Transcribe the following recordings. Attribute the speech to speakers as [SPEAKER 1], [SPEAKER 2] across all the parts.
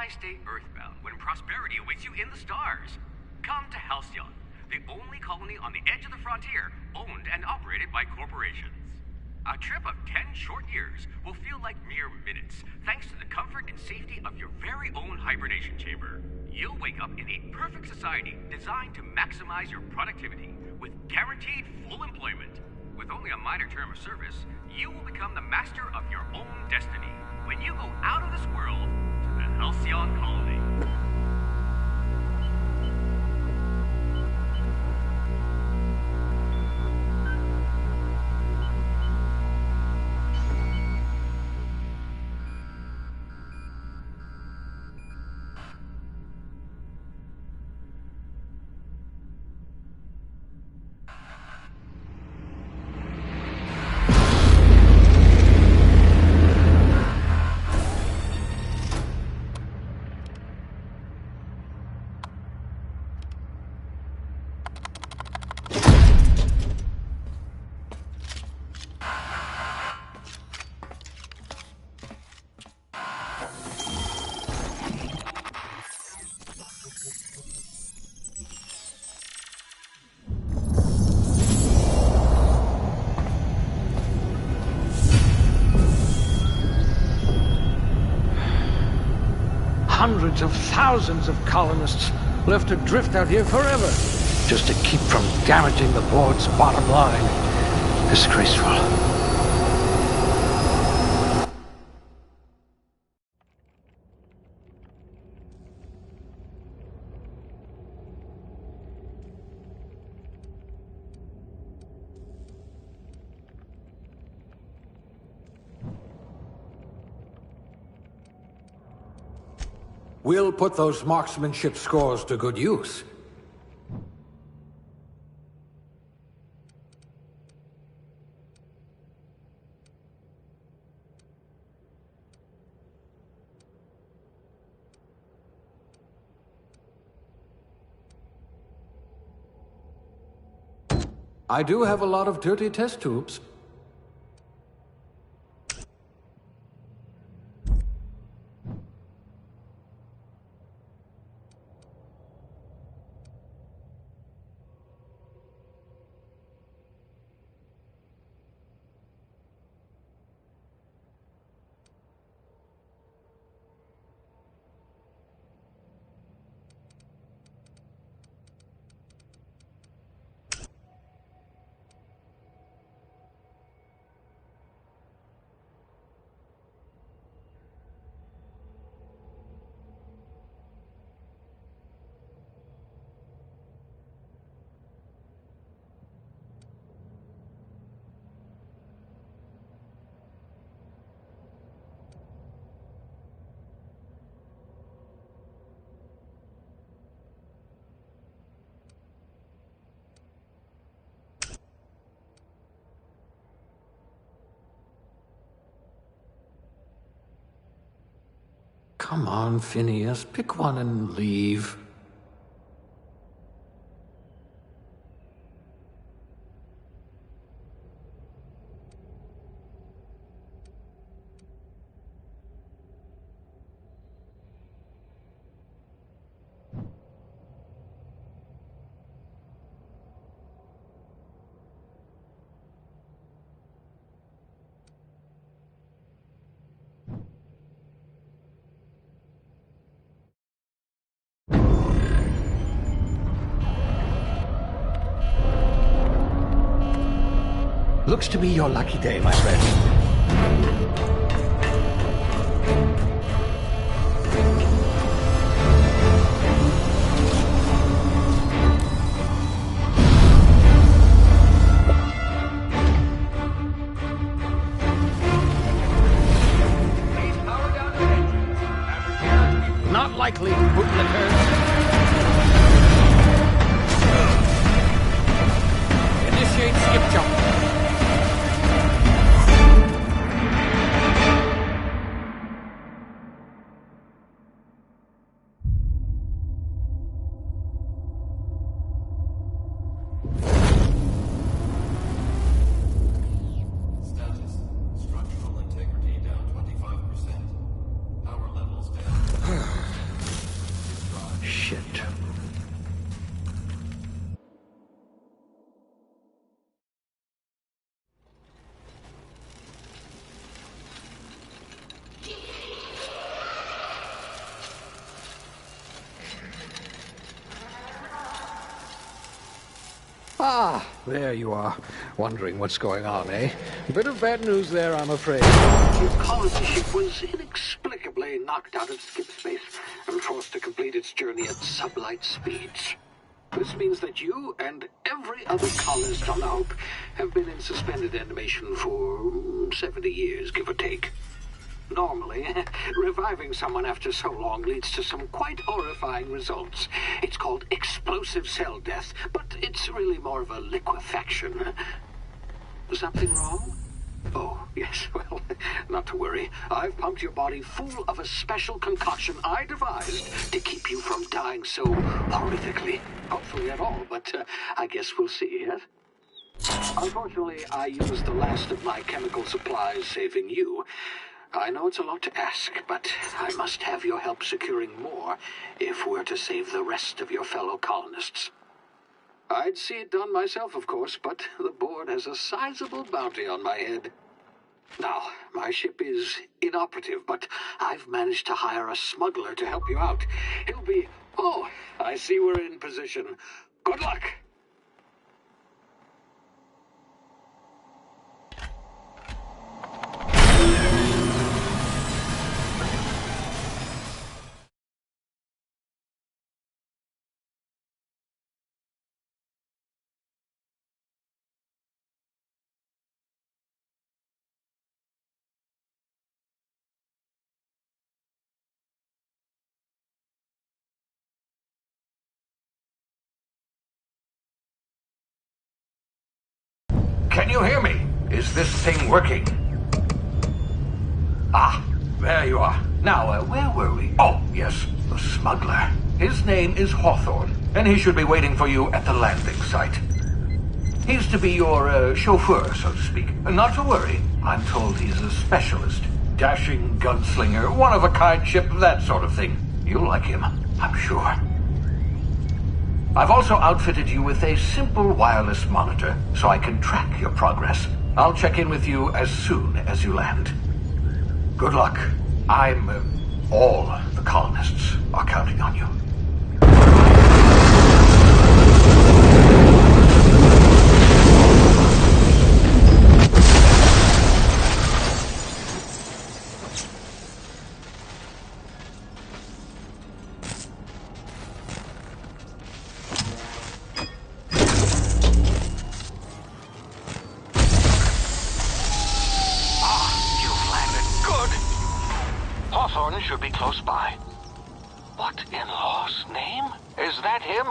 [SPEAKER 1] why stay earthbound when prosperity awaits you in the stars? Come to Halcyon, the only colony on the edge of the frontier, owned and operated by corporations. A trip of 10 short years will feel like mere minutes, thanks to the comfort and safety of your very own hibernation chamber. You'll wake up in a perfect society designed to maximize your productivity, with guaranteed full employment. With only a minor term of service, you will become the master of your own destiny when you go out of this world to the Halcyon colony.
[SPEAKER 2] Hundreds of thousands of colonists left to drift out here forever, just to keep from damaging the board's bottom line. Disgraceful. We'll put those marksmanship scores to good use. I do have a lot of dirty test tubes. Come on, Phineas, pick one and leave. Looks to be your lucky day, my friend.
[SPEAKER 1] Please power down the engines and prepare to be...
[SPEAKER 2] Not likely, bootlickers. Initiate skip jump. Ah, there you are. Wondering what's going on, eh? A bit of bad news there, I'm afraid.
[SPEAKER 3] Your colony ship was inexplicably knocked out of skip space and forced to complete its journey at sublight speeds. This means that you and every other colonist on the Hope have been in suspended animation for 70 years, give or take. Normally, reviving someone after so long leads to some quite horrifying results. It's called explosive cell death, but it's really more of a liquefaction. Something wrong? Oh, yes, well, not to worry. I've pumped your body full of a special concoction I devised to keep you from dying so horrifically. Hopefully at all, but I guess we'll see, yes? Unfortunately, I used the last of my chemical supplies saving you. I know it's a lot to ask, but I must have your help securing more if we're to save the rest of your fellow colonists. I'd see it done myself, of course, but the board has a sizable bounty on my head. Now, my ship is inoperative, but I've managed to hire a smuggler to help you out. He'll be... Oh, I see we're in position. Good luck!
[SPEAKER 4] Can you hear me? Is this thing working? Ah, there you are. Now, where were we? Oh, yes, the smuggler. His name is Hawthorne, and he should be waiting for you at the landing site. He's to be your chauffeur, so to speak. Not to worry. I'm told he's a specialist. Dashing gunslinger, one-of-a-kind ship, that sort of thing. You'll like him, I'm sure. I've also outfitted you with a simple wireless monitor, so I can track your progress. I'll check in with you as soon as you land. Good luck. All the colonists are counting on you. Hawthorne should be close by. What in law's name? Is that him?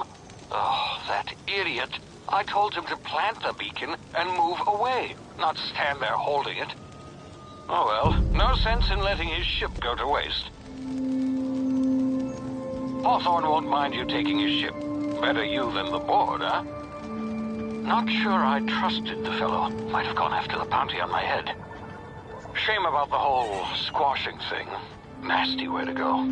[SPEAKER 4] Oh, that idiot. I told him to plant the beacon and move away, not stand there holding it. Oh well, no sense in letting his ship go to waste. Hawthorne won't mind you taking his ship. Better you than the board, huh? Not sure I trusted the fellow. Might have gone after the bounty on my head. Shame about the whole squashing thing. Nasty way to go.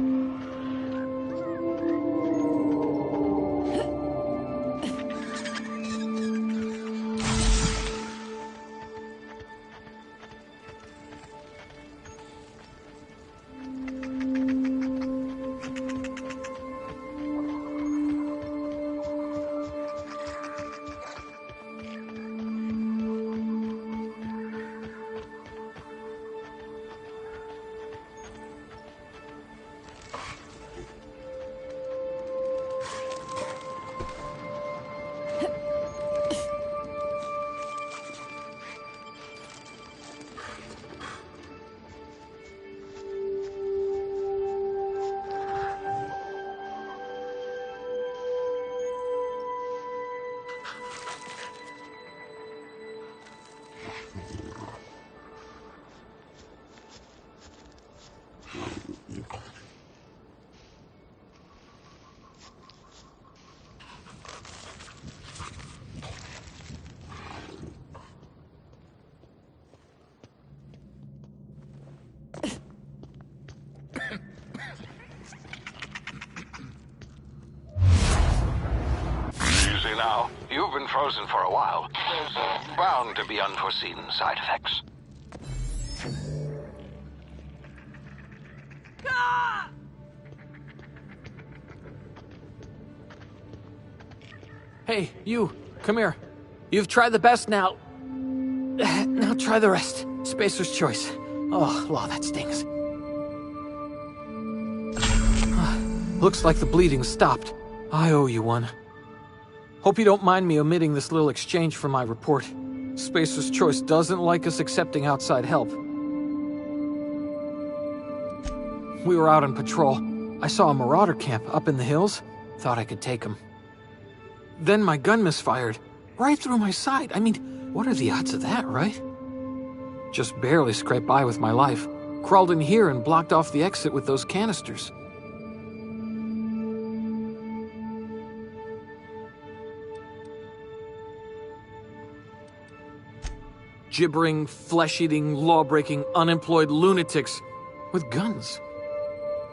[SPEAKER 4] Now, you've been frozen for a while. There's bound to be unforeseen side effects.
[SPEAKER 2] Hey, you. Come here. You've tried the best now. Now try the rest. Spacer's choice. Oh, law, that stings. Looks like the bleeding stopped. I owe you one. Hope you don't mind me omitting this little exchange from my report. Spacer's choice doesn't like us accepting outside help. We were out on patrol. I saw a marauder camp up in the hills. Thought I could take him. Then my gun misfired. Right through my side. I mean, what are the odds of that, right? Just barely scraped by with my life. Crawled in here and blocked off the exit with those canisters. Gibbering, flesh-eating, law-breaking, unemployed lunatics with guns.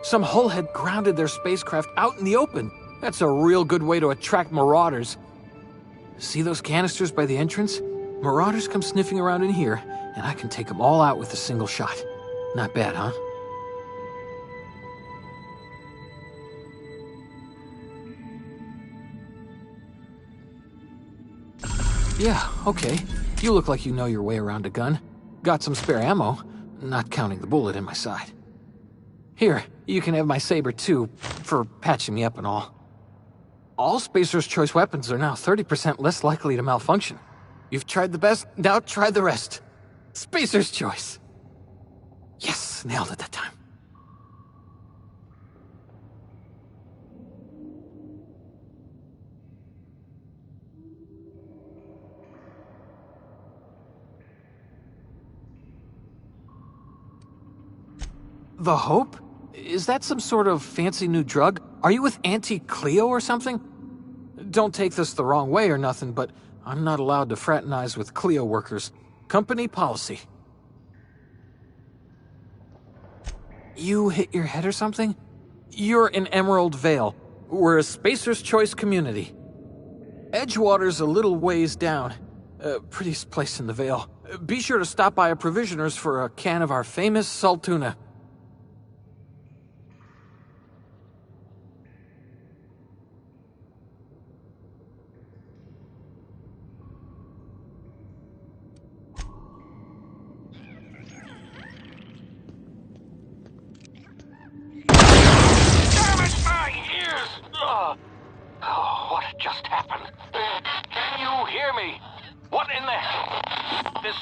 [SPEAKER 2] Some hullhead grounded their spacecraft out in the open. That's a real good way to attract marauders. See those canisters by the entrance? Marauders come sniffing around in here, and I can take them all out with a single shot. Not bad, huh? Yeah, okay. You look like you know your way around a gun. Got some spare ammo, not counting the bullet in my side. Here, you can have my saber too, for patching me up and all. All Spacer's choice weapons are now 30% less likely to malfunction. You've tried the best, now try the rest. Spacer's choice. Yes, nailed it that time. The Hope? Is that some sort of fancy new drug? Are you with Auntie Cleo or something? Don't take this the wrong way or nothing, but I'm not allowed to fraternize with Cleo workers. Company policy. You hit your head or something? You're in Emerald Vale. We're a Spacer's Choice community. Edgewater's a little ways down. Prettiest place in the Vale. Be sure to stop by a provisioner's for a can of our famous salt tuna.
[SPEAKER 4] What just happened? Can you hear me? What in the... This...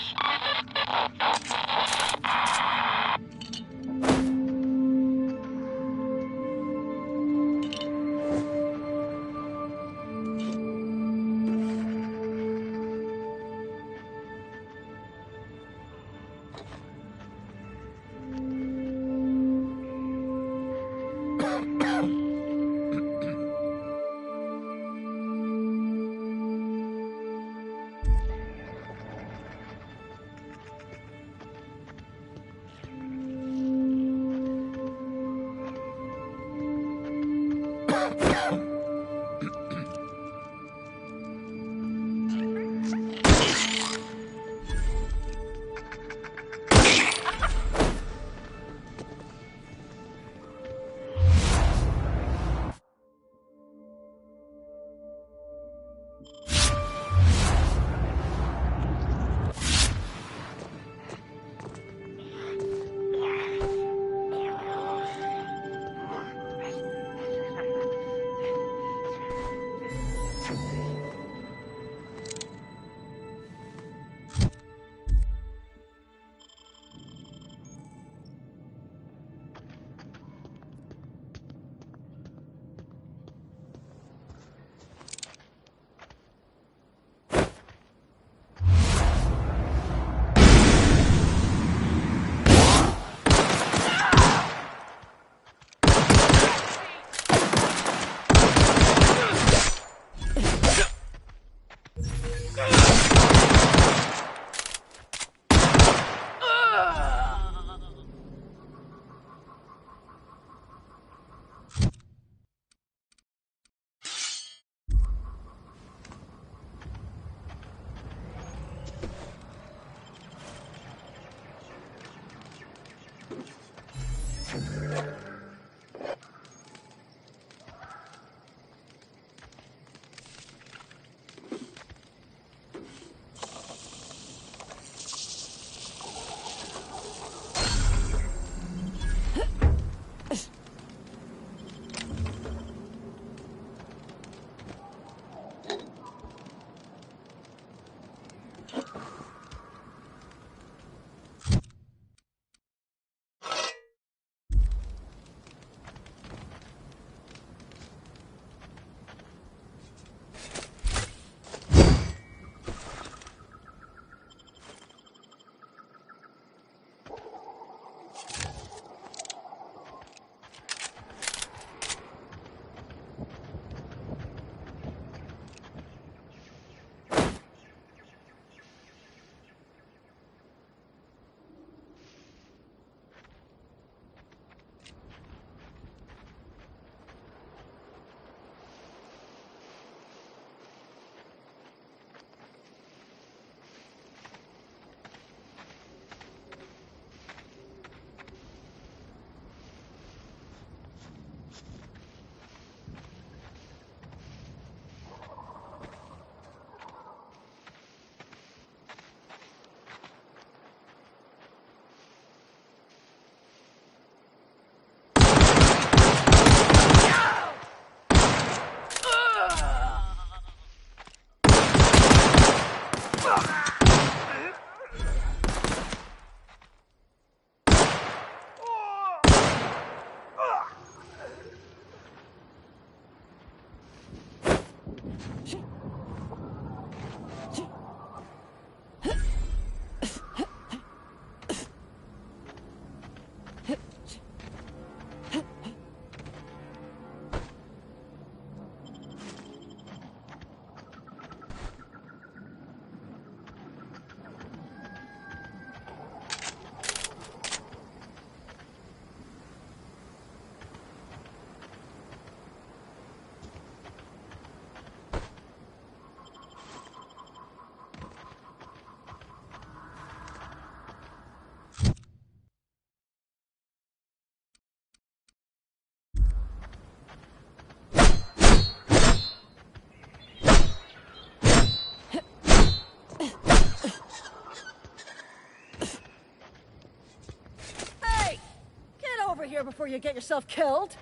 [SPEAKER 5] Here before you get yourself killed.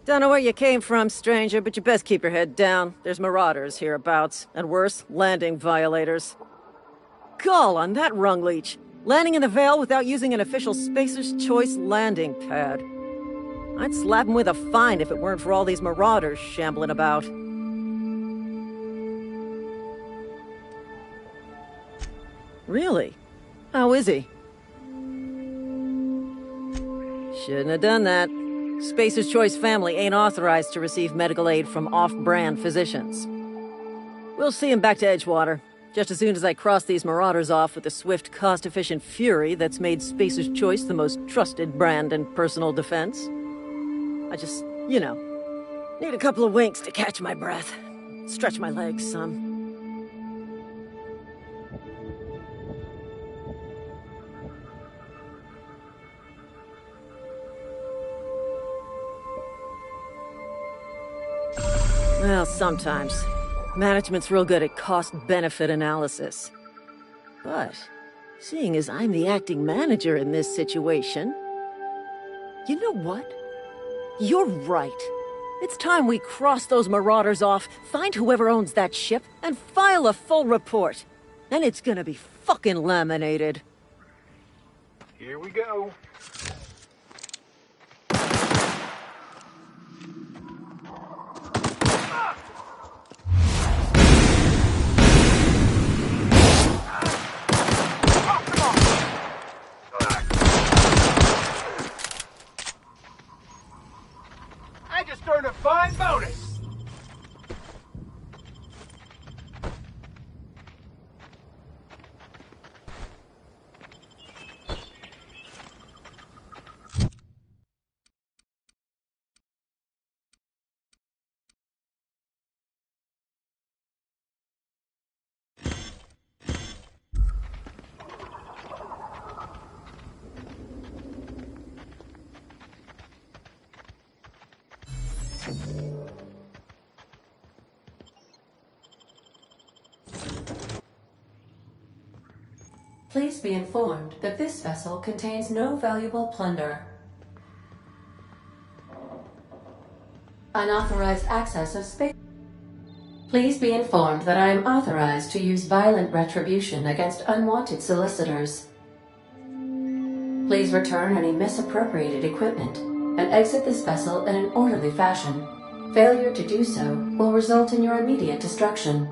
[SPEAKER 5] Don't know where you came from, stranger, but you best keep your head down. There's marauders hereabouts, and worse, landing violators. Gall on that rung leech. Landing in the Vale without using an official Spacer's Choice landing pad. I'd slap him with a fine if it weren't for all these marauders shambling about. Really? How is he? Shouldn't have done that. Spacer's Choice family ain't authorized to receive medical aid from off-brand physicians. We'll see him back to Edgewater, just as soon as I cross these marauders off with the swift, cost-efficient fury that's made Spacer's Choice the most trusted brand in personal defense. I just, need a couple of winks to catch my breath. Stretch my legs some. Well, sometimes. Management's real good at cost-benefit analysis. But, seeing as I'm the acting manager in this situation... You know what? You're right. It's time we cross those marauders off, find whoever owns that ship, and file a full report. Then it's gonna be fucking laminated.
[SPEAKER 4] Here we go. I just earned a fine bonus.
[SPEAKER 6] Please be informed that this vessel contains no valuable plunder. Unauthorized access of space. Please be informed that I am authorized to use violent retribution against unwanted solicitors. Please return any misappropriated equipment and exit this vessel in an orderly fashion. Failure to do so will result in your immediate destruction.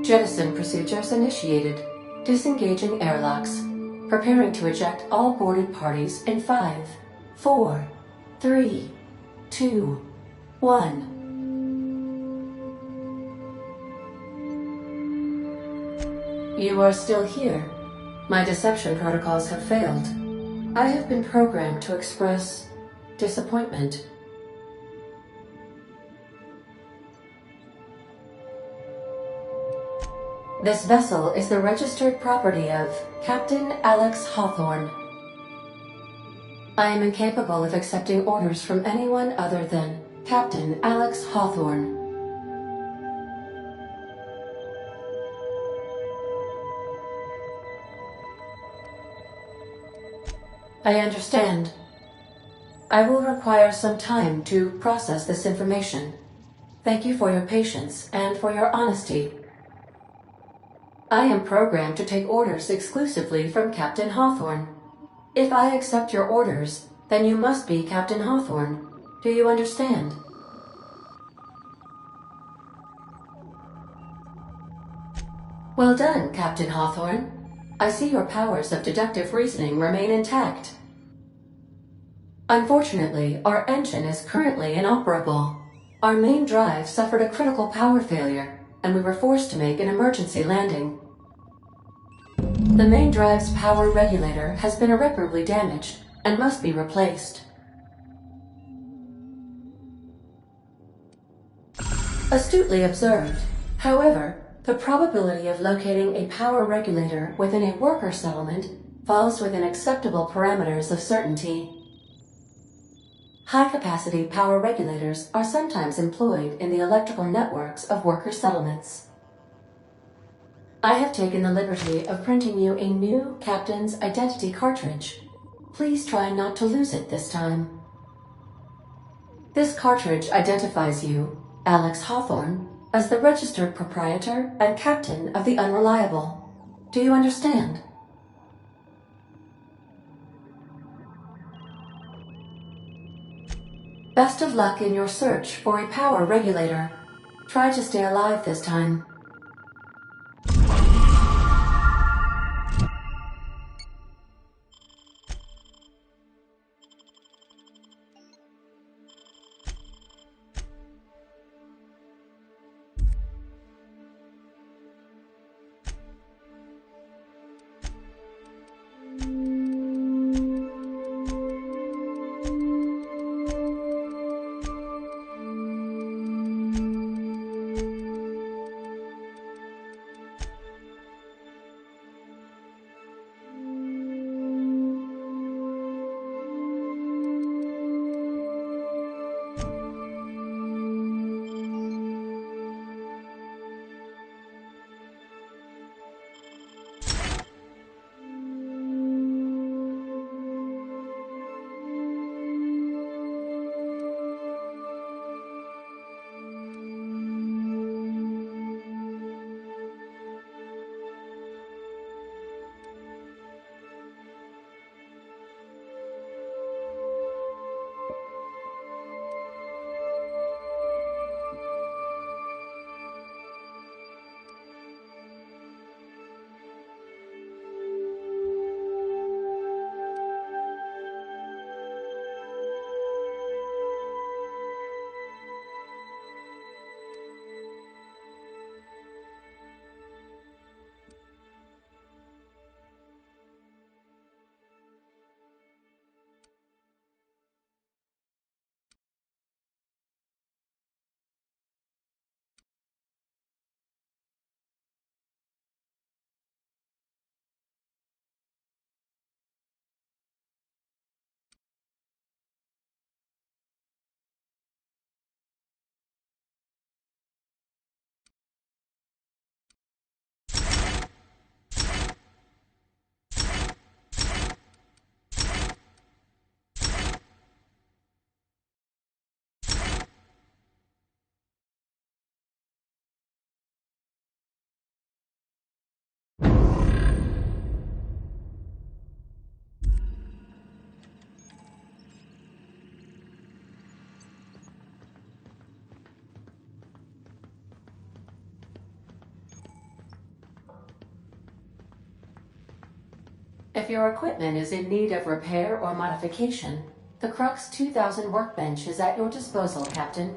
[SPEAKER 6] Jettison procedures initiated. Disengaging airlocks. Preparing to eject all boarded parties in 5, 4, 3, 2, 1. You are still here. My deception protocols have failed. I have been programmed to express disappointment. This vessel is the registered property of Captain Alex Hawthorne. I am incapable of accepting orders from anyone other than Captain Alex Hawthorne. I understand. I will require some time to process this information. Thank you for your patience and for your honesty. I am programmed to take orders exclusively from Captain Hawthorne. If I accept your orders, then you must be Captain Hawthorne. Do you understand? Well done, Captain Hawthorne. I see your powers of deductive reasoning remain intact. Unfortunately, our engine is currently inoperable. Our main drive suffered a critical power failure, and we were forced to make an emergency landing. The main drive's power regulator has been irreparably damaged and must be replaced. Astutely observed. However, the probability of locating a power regulator within a worker settlement falls within acceptable parameters of certainty. High-capacity power regulators are sometimes employed in the electrical networks of worker settlements. I have taken the liberty of printing you a new Captain's Identity cartridge. Please try not to lose it this time. This cartridge identifies you, Alex Hawthorne, as the registered proprietor and captain of the Unreliable. Do you understand? Best of luck in your search for a power regulator. Try to stay alive this time. If your equipment is in need of repair or modification, the Crux 2000 workbench is at your disposal, Captain.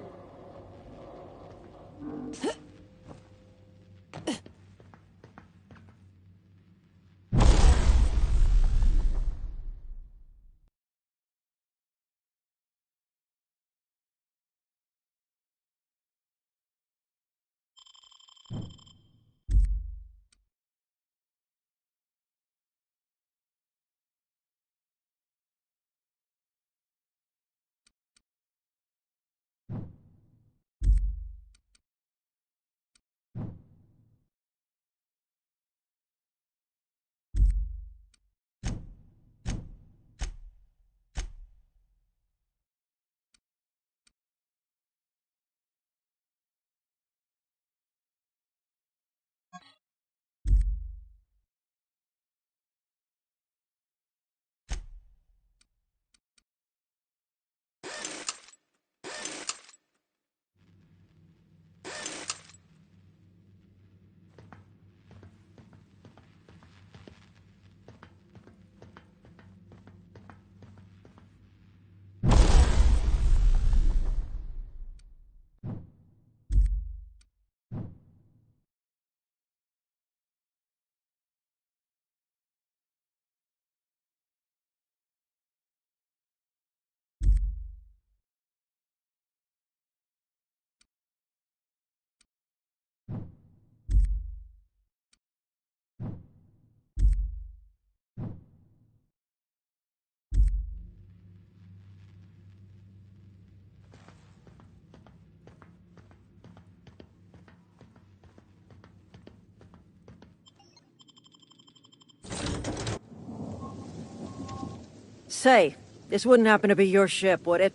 [SPEAKER 5] Say, this wouldn't happen to be your ship, would it?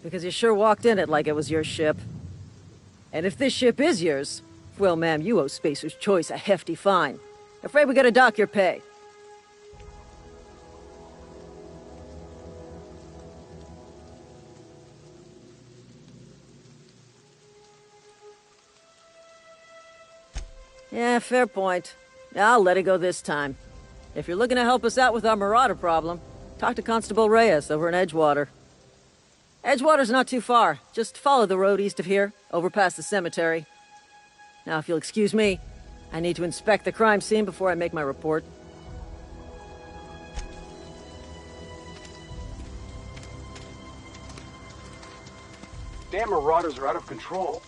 [SPEAKER 5] Because you sure walked in it like it was your ship. And if this ship is yours, well, ma'am, you owe Spacer's Choice a hefty fine. Afraid we gotta dock your pay. Yeah, fair point. I'll let it go this time. If you're looking to help us out with our marauder problem, talk to Constable Reyes over in Edgewater. Edgewater's not too far. Just follow the road east of here, over past the cemetery. Now, if you'll excuse me, I need to inspect the crime scene before I make my report.
[SPEAKER 7] Damn marauders are out of control.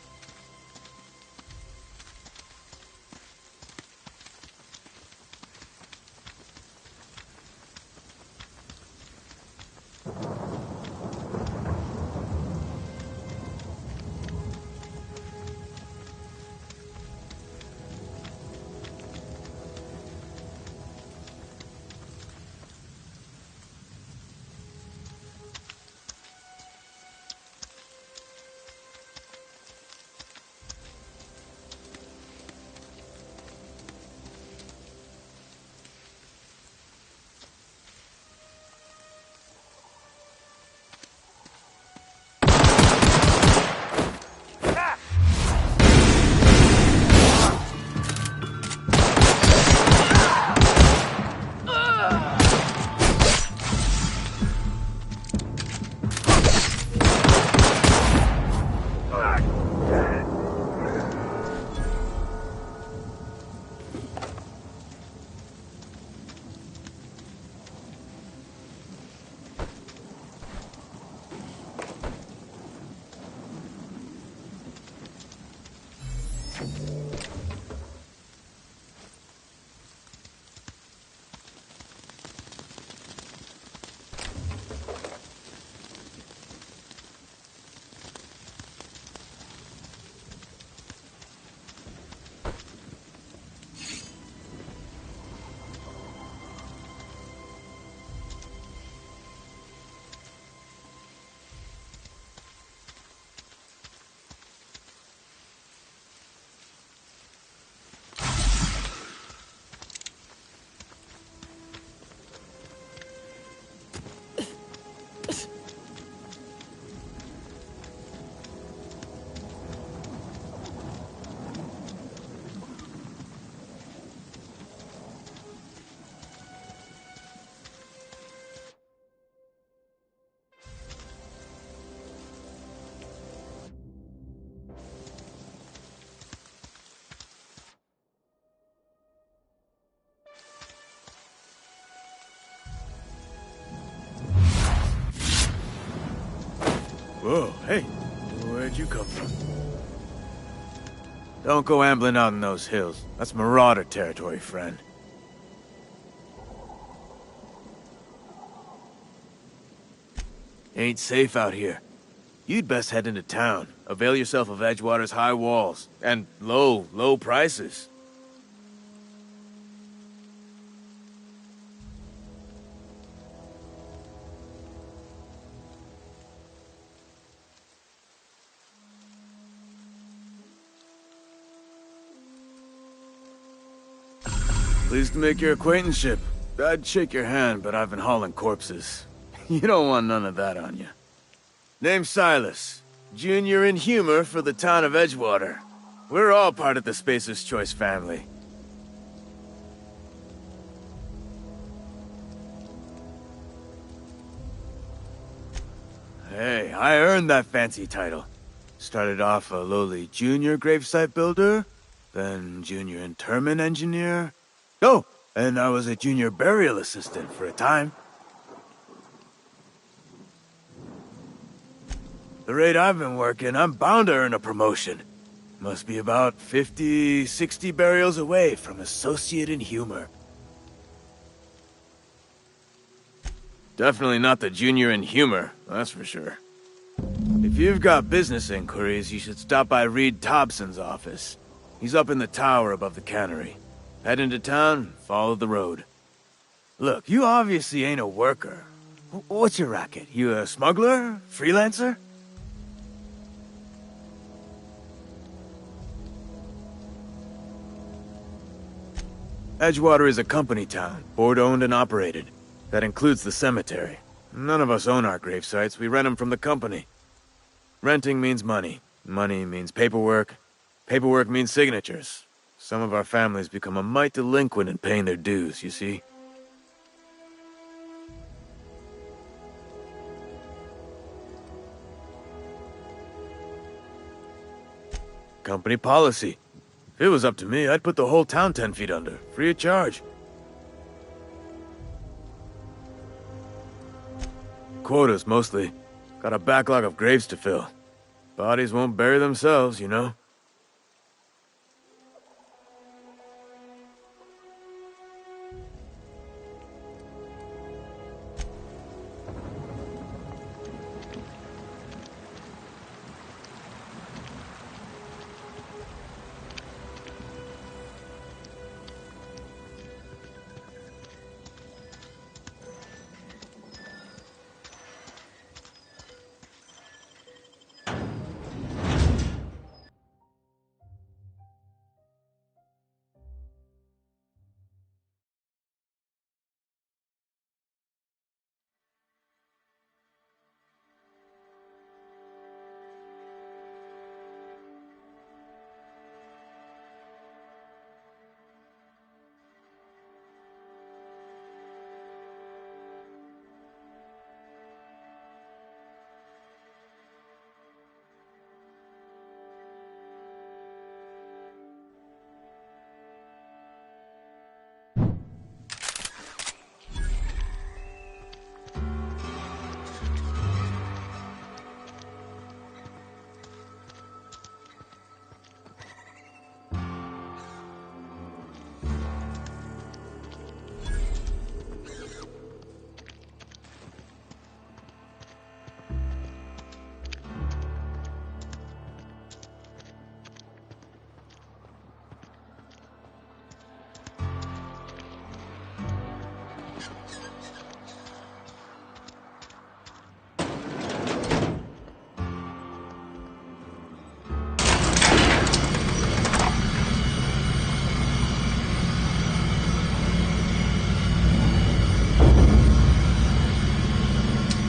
[SPEAKER 8] Whoa, hey, where'd you come from? Don't go ambling out in those hills. That's marauder territory, friend. Ain't safe out here. You'd best head into town. Avail yourself of Edgewater's high walls. And low prices. Pleased to make your acquaintanceship. I'd shake your hand, but I've been hauling corpses. You don't want none of that on you. Name's Silas. Junior in humor for the town of Edgewater. We're all part of the Spacer's Choice family. Hey, I earned that fancy title. Started off a lowly junior gravesite builder, then junior interment engineer. Oh, and I was a junior burial assistant for a time. The rate I've been working, I'm bound to earn a promotion. Must be about 50, 60 burials away from associate in humor. Definitely not the junior in humor, that's for sure. If you've got business inquiries, you should stop by Reed Thompson's office. He's up in the tower above the cannery. Head into town, follow the road. Look, you obviously ain't a worker. What's your racket? You a smuggler? Freelancer? Edgewater is a company town, board-owned and operated. That includes the cemetery. None of us own our grave sites, we rent them from the company. Renting means money. Money means paperwork. Paperwork means signatures. Some of our families become a mite delinquent in paying their dues, you see? Company policy. If it was up to me, I'd put the whole town 10 feet under, free of charge. Quotas, mostly. Got a backlog of graves to fill. Bodies won't bury themselves, you know?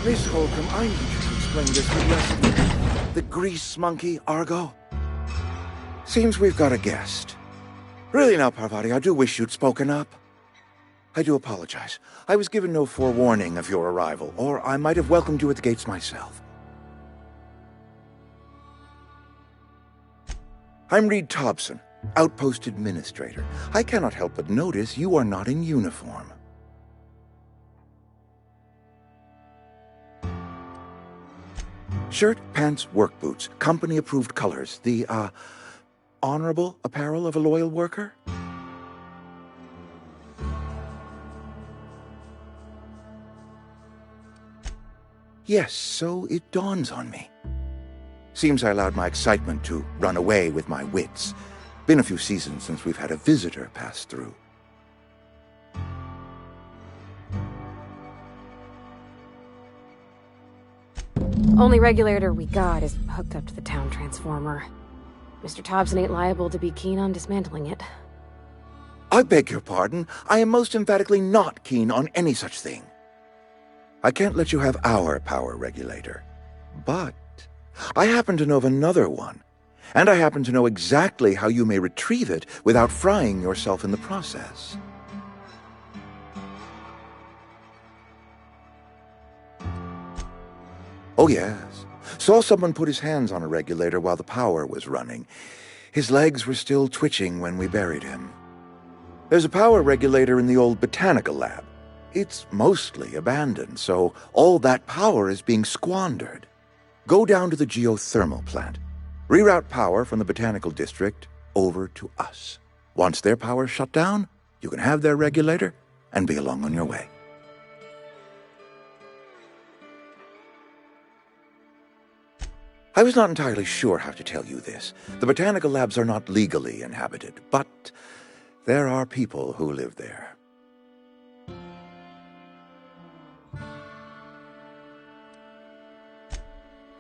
[SPEAKER 9] Miss Holcomb, I need you to explain this with less the grease monkey, Argo. Seems we've got a guest. Really now, Parvati, I do wish you'd spoken up. I do apologize. I was given no forewarning of your arrival, or I might have welcomed you at the gates myself. I'm Reed Thompson, Outpost Administrator. I cannot help but notice you are not in uniform. Shirt, pants, work boots, company-approved colors. The, honorable apparel of a loyal worker? Yes, so it dawns on me. Seems I allowed my excitement to run away with my wits. Been a few seasons since we've had a visitor pass through.
[SPEAKER 10] Only regulator we got is hooked up to the town transformer. Mr. Thompson ain't liable to be keen on dismantling it.
[SPEAKER 9] I beg your pardon. I am most emphatically not keen on any such thing. I can't let you have our power regulator. But I happen to know of another one. And I happen to know exactly how you may retrieve it without frying yourself in the process. Oh, yes. Saw someone put his hands on a regulator while the power was running. His legs were still twitching when we buried him. There's a power regulator in the old botanical lab. It's mostly abandoned, so all that power is being squandered. Go down to the geothermal plant. Reroute power from the botanical district over to us. Once their power's shut down, you can have their regulator and be along on your way. I was not entirely sure how to tell you this. The botanical labs are not legally inhabited, but there are people who live there.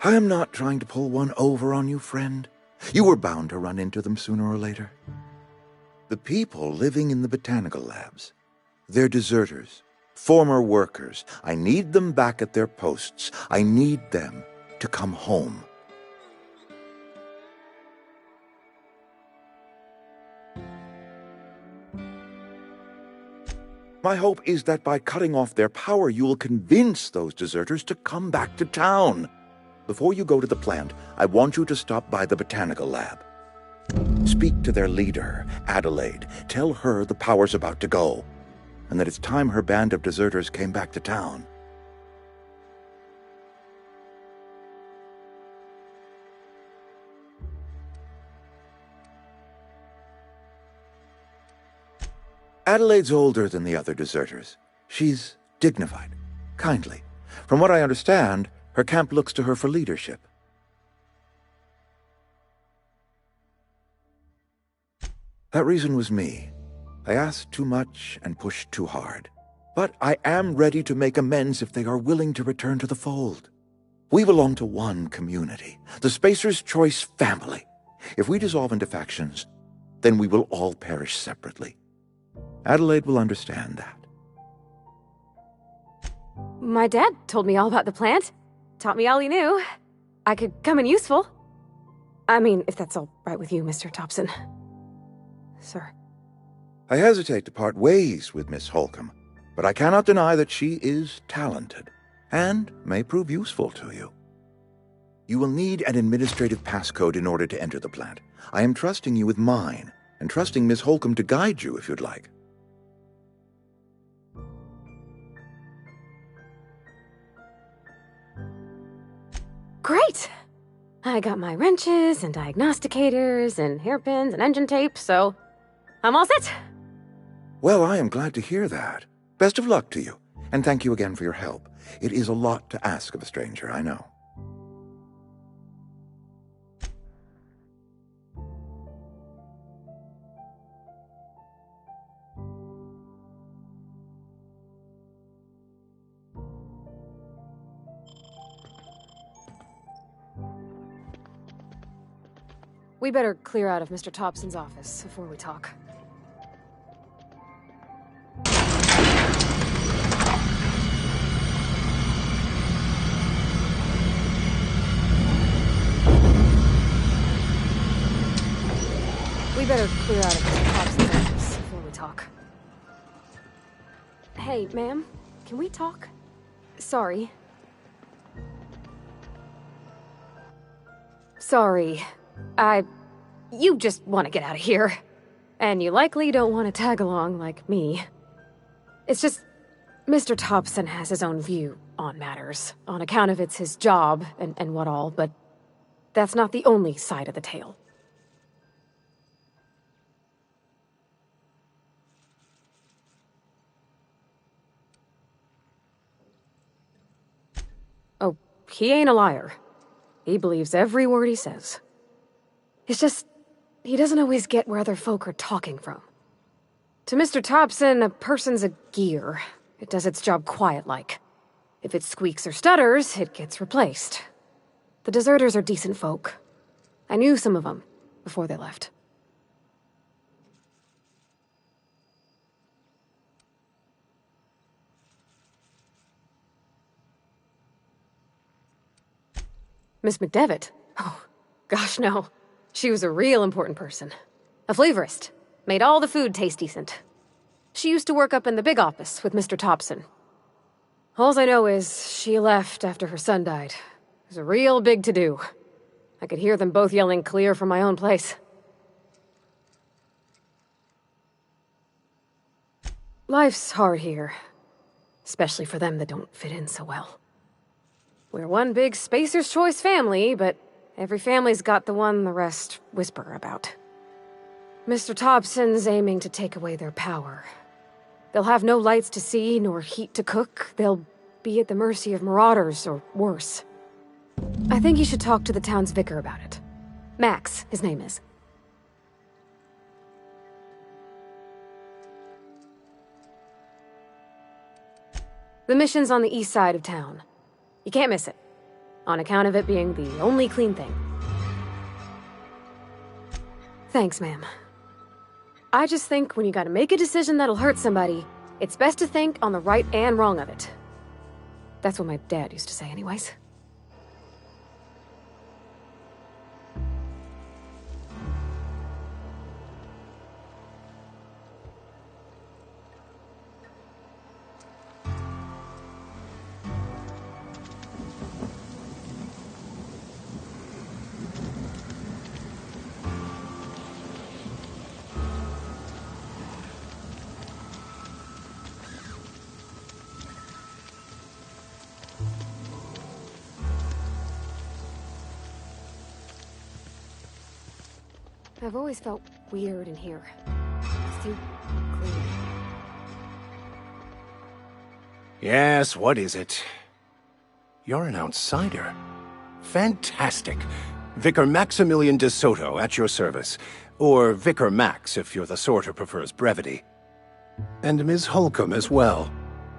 [SPEAKER 9] I am not trying to pull one over on you, friend. You were bound to run into them sooner or later. The people living in the botanical labs, they're deserters, former workers. I need them back at their posts. I need them to come home. My hope is that by cutting off their power, you will convince those deserters to come back to town. Before you go to the plant, I want you to stop by the botanical lab. Speak to their leader, Adelaide. Tell her the power's about to go, and that it's time her band of deserters came back to town. Adelaide's older than the other deserters. She's dignified, kindly. From what I understand, her camp looks to her for leadership. That reason was me. I asked too much and pushed too hard. But I am ready to make amends if they are willing to return to the fold. We belong to one community, the Spacer's Choice family. If we dissolve into factions, then we will all perish separately. Adelaide will understand that.
[SPEAKER 10] My dad told me all about the plant. Taught me all he knew. I could come in useful. I mean, if that's all right with you, Mr. Thompson. Sir.
[SPEAKER 9] I hesitate to part ways with Miss Holcomb, but I cannot deny that she is talented and may prove useful to you. You will need an administrative passcode in order to enter the plant. I am trusting you with mine, and trusting Miss Holcomb to guide you if you'd like.
[SPEAKER 10] Great! I got my wrenches and diagnosticators and hairpins and engine tape, so I'm all set.
[SPEAKER 9] Well, I am glad to hear that. Best of luck to you, and thank you again for your help. It is a lot to ask of a stranger, I know.
[SPEAKER 10] We better clear out of Mr. Thompson's office before we talk. We better clear out of Mr. Thompson's office before we talk. Hey, ma'am, can we talk? Sorry. Sorry. You just want to get out of here. And you likely don't want to tag along like me. It's just, Mr. Thompson has his own view on matters, on account of it's his job and what all, but that's not the only side of the tale. Oh, he ain't a liar. He believes every word he says. It's just, he doesn't always get where other folk are talking from. To Mr. Thompson, a person's a gear. It does its job quiet-like. If it squeaks or stutters, it gets replaced. The deserters are decent folk. I knew some of them before they left. Miss McDevitt? Oh, gosh, no. She was a real important person. A flavorist. Made all the food taste decent. She used to work up in the big office with Mr. Thompson. All I know is she left after her son died. It was a real big to-do. I could hear them both yelling clear from my own place. Life's hard here. Especially for them that don't fit in so well. We're one big Spacer's Choice family, but every family's got the one the rest whisper about. Mr. Thompson's aiming to take away their power. They'll have no lights to see, nor heat to cook. They'll be at the mercy of marauders, or worse. I think you should talk to the town's vicar about it. Max, his name is. The mission's on the east side of town. You can't miss it. on account of it being the only clean thing. Thanks, ma'am. I just think when you gotta make a decision that'll hurt somebody, it's best to think on the right and wrong of it. That's what my dad used to say anyways. I've always felt weird in here. It's too clean.
[SPEAKER 11] Yes, what is it? You're an outsider. Fantastic. Vicar Maximilian de Soto at your service. Or Vicar Max if you're the sort who prefers brevity. And Ms. Holcomb as well.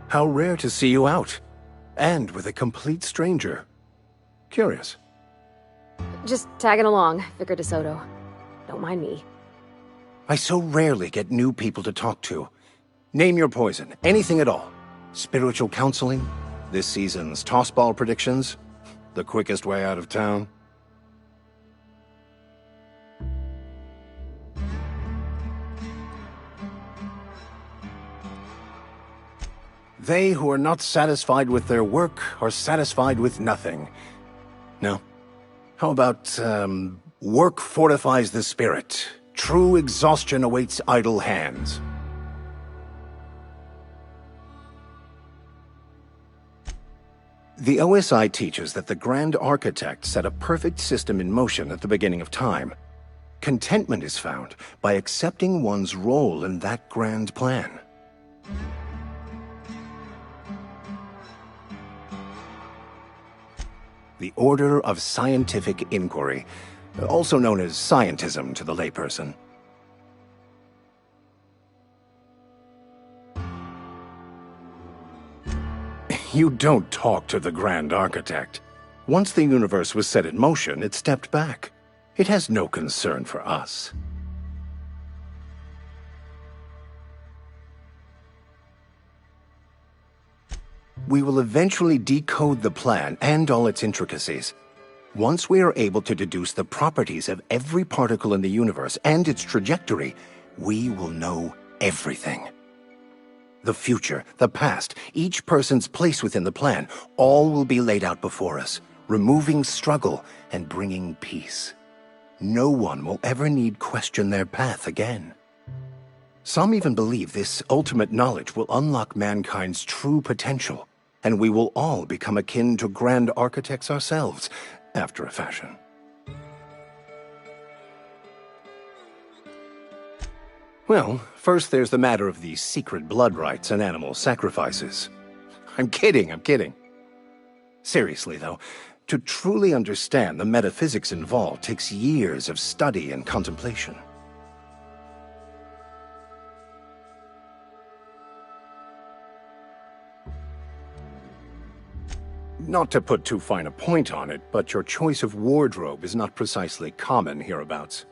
[SPEAKER 11] How rare to see you out. And with a complete stranger. Curious.
[SPEAKER 10] Just tagging along, Vicar de Soto. Don't mind me.
[SPEAKER 11] I so rarely get new people to talk to. Name your poison, anything at all. Spiritual counseling, this season's tossball predictions, the quickest way out of town. They who are not satisfied with their work are satisfied with nothing. No. How about, work fortifies the spirit. True exhaustion awaits idle hands. The OSI teaches that the Grand Architect set a perfect system in motion at the beginning of time. Contentment is found by accepting one's role in that grand plan. The Order of Scientific Inquiry, also known as scientism to the layperson. You don't talk to the Grand Architect. Once the universe was set in motion, it stepped back. It has no concern for us. We will eventually decode the plan and all its intricacies. Once we are able to deduce the properties of every particle in the universe and its trajectory, we will know everything. The future, the past, each person's place within the plan, all will be laid out before us, removing struggle and bringing peace. No one will ever need question their path again. Some even believe this ultimate knowledge will unlock mankind's true potential, and we will all become akin to grand architects ourselves, after a fashion. Well, first there's the matter of the secret blood rites and animal sacrifices. I'm kidding. Seriously, though, to truly understand the metaphysics involved takes years of study and contemplation. Not to put too fine a point on it, but your choice of wardrobe is not precisely common hereabouts.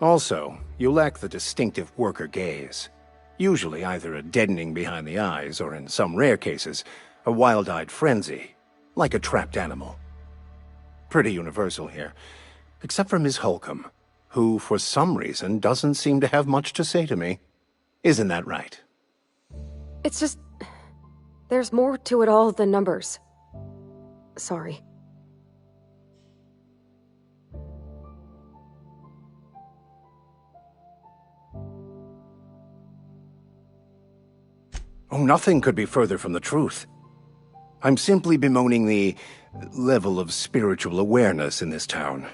[SPEAKER 11] Also, you lack the distinctive worker gaze. Usually either a deadening behind the eyes, or in some rare cases, a wild-eyed frenzy, like a trapped animal. Pretty universal here, except for Ms. Holcomb, who, for some reason, doesn't seem to have much to say to me. Isn't that right?
[SPEAKER 10] It's just... there's more to it all than numbers. Sorry.
[SPEAKER 11] Oh, nothing could be further from the truth. I'm simply bemoaning the level of spiritual awareness in this town.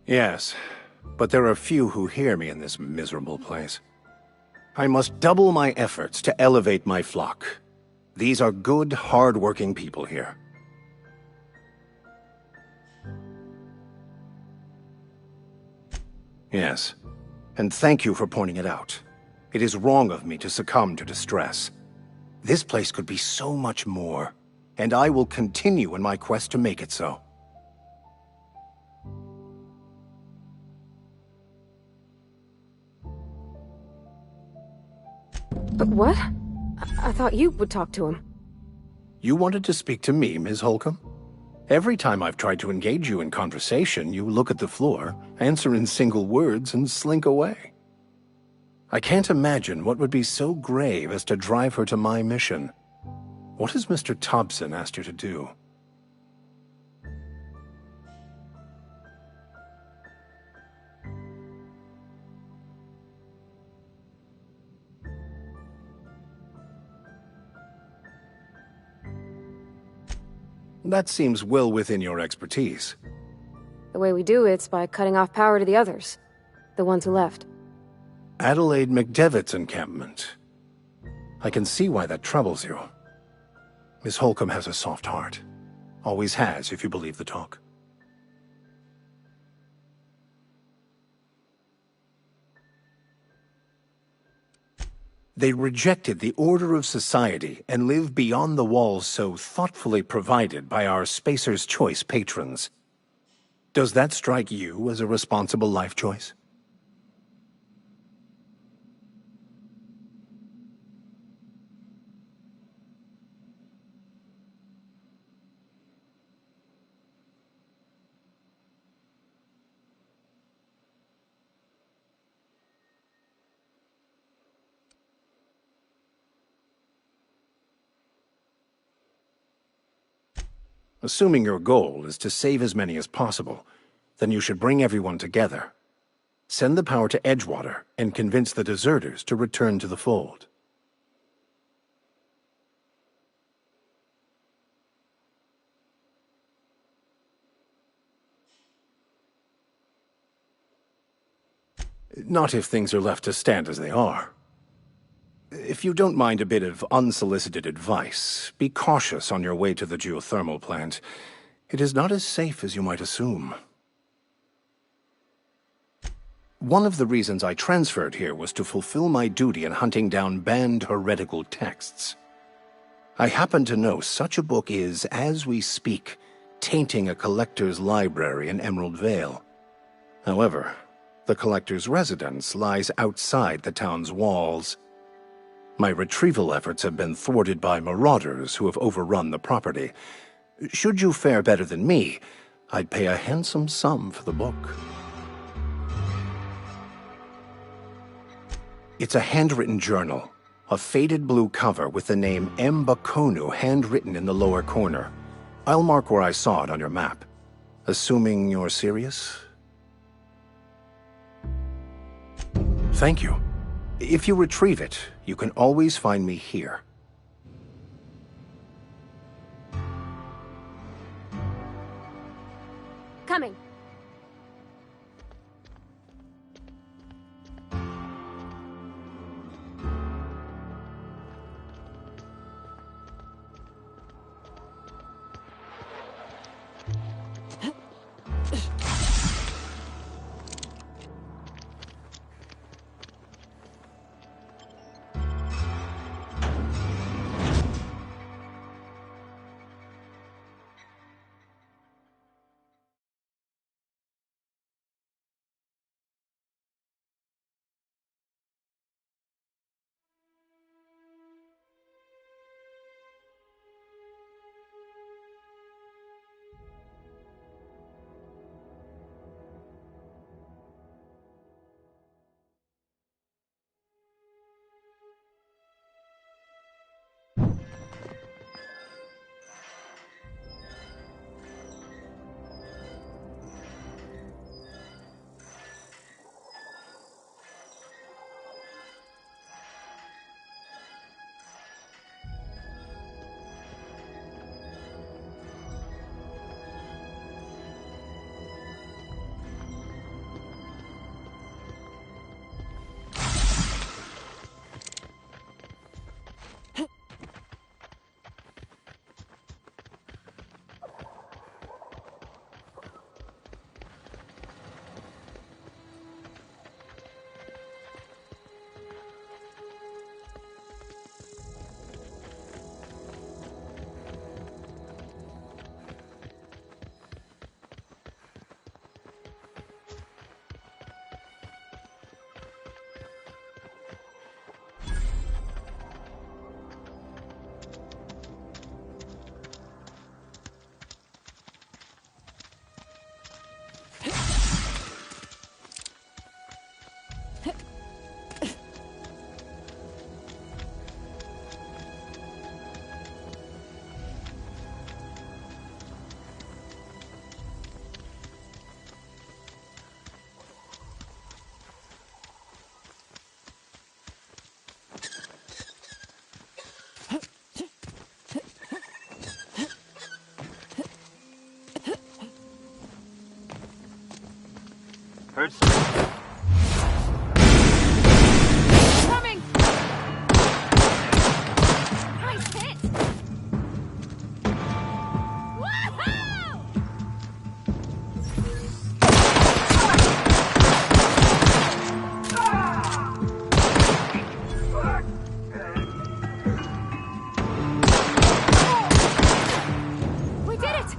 [SPEAKER 11] Yes, but there are few who hear me in this miserable place. I must double my efforts to elevate my flock. These are good, hard-working people here. Yes. And thank you for pointing it out. It is wrong of me to succumb to distress. This place could be so much more, and I will continue in my quest to make it so.
[SPEAKER 10] But what? I thought you would talk to him.
[SPEAKER 11] You wanted to speak to me, Ms. Holcomb? Every time I've tried to engage you in conversation, you look at the floor, answer in single words, and slink away. I can't imagine what would be so grave as to drive her to my mission. What has Mr. Thompson asked you to do? That seems well within your expertise.
[SPEAKER 10] The way we do it's by cutting off power to the others. The ones who left.
[SPEAKER 11] Adelaide McDevitt's encampment. I can see why that troubles you. Miss Holcomb has a soft heart. Always has, if you believe the talk. They rejected the order of society and live beyond the walls so thoughtfully provided by our Spacer's Choice patrons. Does that strike you as a responsible life choice? Assuming your goal is to save as many as possible, then you should bring everyone together. Send the power to Edgewater and convince the deserters to return to the fold. Not if things are left to stand as they are. If you don't mind a bit of unsolicited advice, be cautious on your way to the geothermal plant. It is not as safe as you might assume. One of the reasons I transferred here was to fulfill my duty in hunting down banned heretical texts. I happen to know such a book is, as we speak, tainting a collector's library in Emerald Vale. However, the collector's residence lies outside the town's walls. My retrieval efforts have been thwarted by marauders who have overrun the property. Should you fare better than me, I'd pay a handsome sum for the book. It's a handwritten journal, a faded blue cover with the name M. Bakonu handwritten in the lower corner. I'll mark where I saw it on your map. Assuming you're serious? Thank you. If you retrieve it, you can always find me here.
[SPEAKER 10] Coming.
[SPEAKER 12] Heard something.
[SPEAKER 10] Coming! Nice hit! Woohoo! We did it!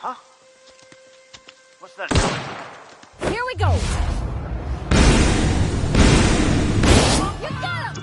[SPEAKER 12] Huh? What's that?
[SPEAKER 10] Here we go! You got him!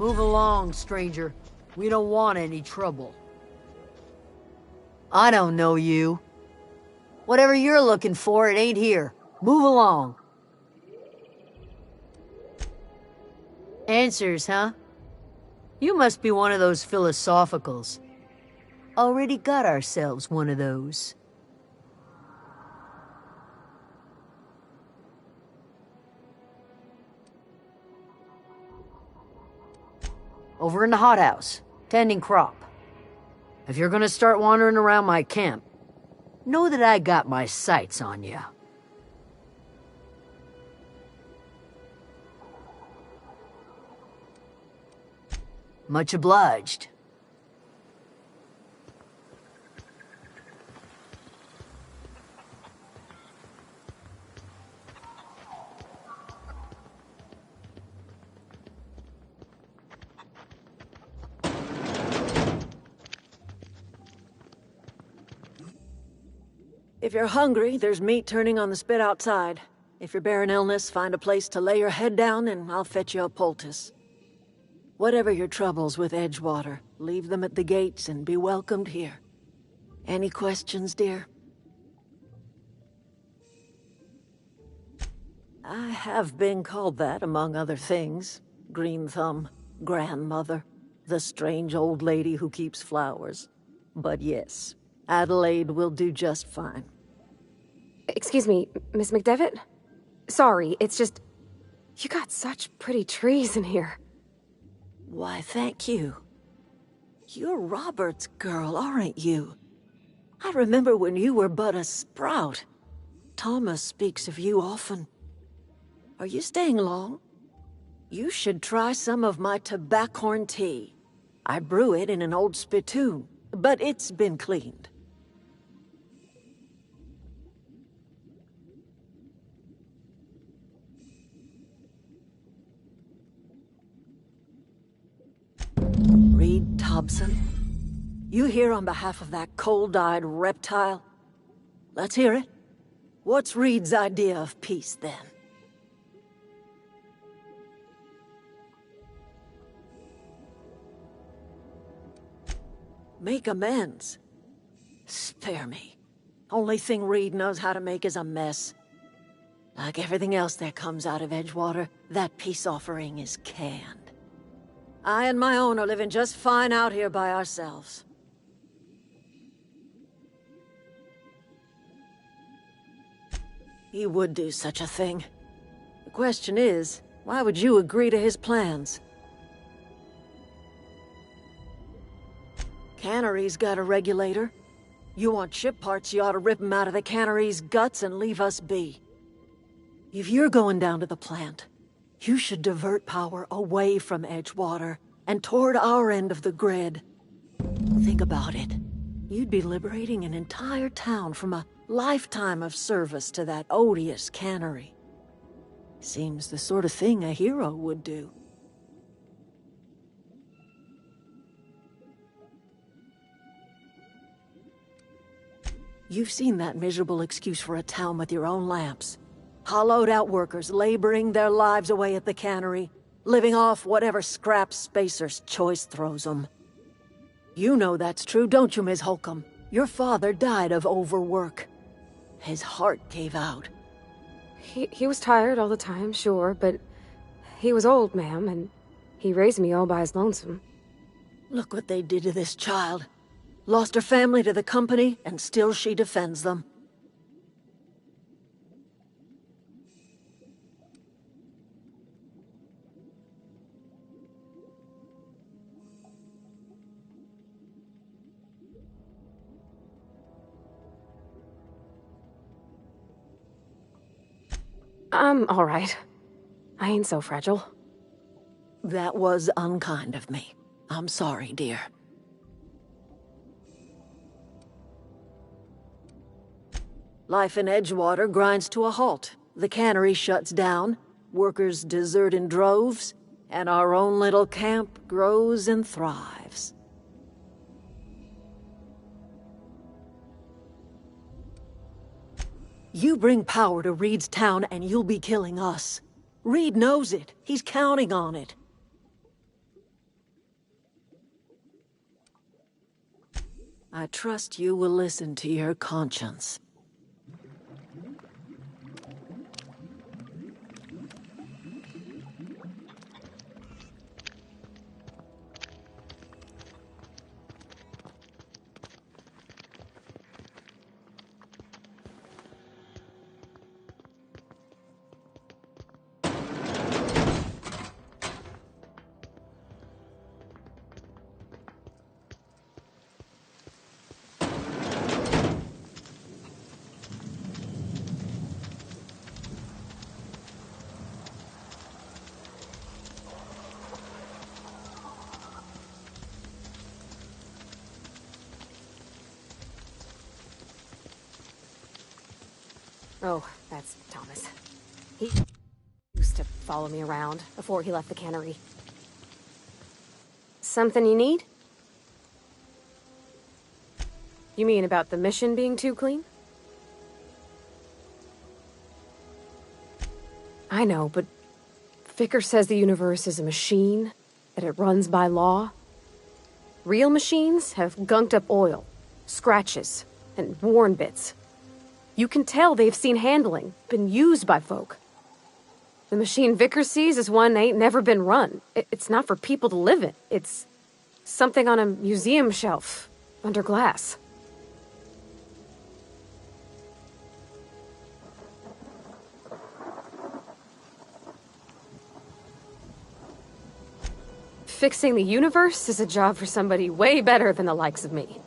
[SPEAKER 13] Move along, stranger. We don't want any trouble. I don't know you. Whatever you're looking for, it ain't here. Move along. Answers, huh? You must be one of those philosophicals. Already got ourselves one of those. Over in the hothouse, tending crop. If you're gonna start wandering around my camp, know that I got my sights on you. Much obliged.
[SPEAKER 5] If you're hungry, there's meat turning on the spit outside. If you're bearing illness, find a place to lay your head down and I'll fetch you a poultice. Whatever your troubles with Edgewater, leave them at the gates and be welcomed here. Any questions, dear? I have been called that, among other things. Green Thumb, grandmother, the strange old lady who keeps flowers. But yes, Adelaide will do just fine.
[SPEAKER 10] Excuse me, Miss McDevitt? Sorry, it's just... You got such pretty trees in here.
[SPEAKER 5] Why, thank you. You're Robert's girl, aren't you? I remember when you were but a sprout. Thomas speaks of you often. Are you staying long? You should try some of my tobaccorn tea. I brew it in an old spittoon, but it's been cleaned. Reed Thompson? You here on behalf of that cold-eyed reptile? Let's hear it. What's Reed's idea of peace, then? Make amends? Spare me. Only thing Reed knows how to make is a mess. Like everything else that comes out of Edgewater, that peace offering is canned. I and my own are living just fine out here by ourselves. He would do such a thing. The question is, why would you agree to his plans? Cannery's got a regulator. You want chip parts, you ought to rip them out of the cannery's guts and leave us be. If you're going down to the plant, you should divert power away from Edgewater and toward our end of the grid. Think about it. You'd be liberating an entire town from a lifetime of service to that odious cannery. Seems the sort of thing a hero would do. You've seen that miserable excuse for a town with your own lamps. Hollowed-out workers laboring their lives away at the cannery, living off whatever scrap Spacer's choice throws them. You know that's true, don't you, Ms. Holcomb? Your father died of overwork. His heart gave out.
[SPEAKER 10] He was tired all the time, sure, but he was old, ma'am, and he raised me all by his lonesome.
[SPEAKER 5] Look what they did to this child. Lost her family to the company, and still she defends them.
[SPEAKER 10] I'm all right. I ain't so fragile.
[SPEAKER 5] That was unkind of me. I'm sorry, dear. Life in Edgewater grinds to a halt. The cannery shuts down, workers desert in droves, and our own little camp grows and thrives. You bring power to Reed's town and you'll be killing us. Reed knows it. He's counting on it. I trust you will listen to your conscience.
[SPEAKER 10] Oh, that's Thomas. He used to follow me around before he left the cannery. Something you need? You mean about the mission being too clean? I know, but Vicker says the universe is a machine, that it runs by law. Real machines have gunked up oil, scratches, and worn bits. You can tell they've seen handling, been used by folk. The machine Vicker sees is one ain't never been run. It's not for people to live in. It's something on a museum shelf, under glass. Fixing the universe is a job for somebody way better than the likes of me.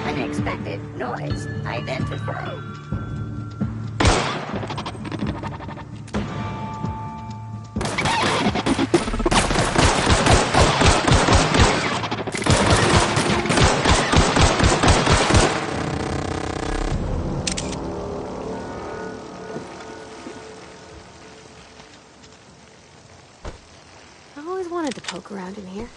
[SPEAKER 14] Unexpected noise identified.
[SPEAKER 10] I always wanted to poke around in here.